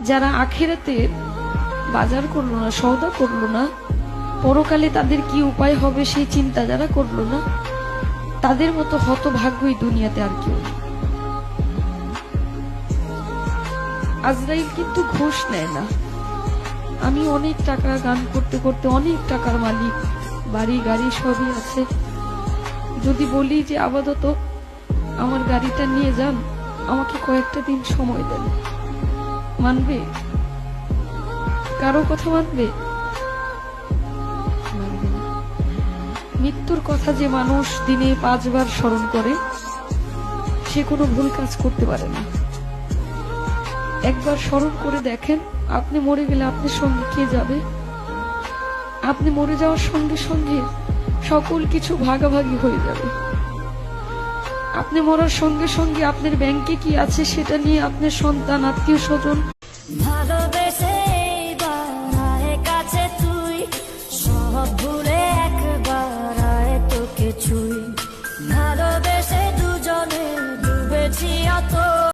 যারা আখিরাতে বাজার করলো না, সওদা করলো না, পরকালে তাদের কি উপায় হবে সেই চিন্তা যারা করলো না, তাদের মতো হতভাগ্যই দুনিয়াতে আর কেউ নেই। আজরাইল কিন্তু ঘুষ নেয় না। আমি অনেক টাকা গান করতে করতে অনেক টাকার মালিক, বাড়ি গাড়ি সবই আছে, যদি বলি যে আপাতত আমার গাড়িটা নিয়ে যান, আমাকে কয়েকটা দিন সময় দেন, মানবে? কারো কথা মানবে? মানবে না। মৃত্যুর কথা যে মানুষ দিনে 5 বার স্মরণ করে, সে কোনো ভুল কাজ করতে পারে না। একবার স্মরণ করে দেখেন, আপনি মরে গেলে আপনার সঙ্গে কে যাবে? আপনি মরে যাওয়ার সঙ্গে সঙ্গে সকল কিছু ভাগাভাগি হয়ে যাবে। আপনি মরার সঙ্গে সঙ্গে আপনার ব্যাংকে কি আছে সেটা নিয়ে আপনার সন্তান, আত্মীয় স্বজন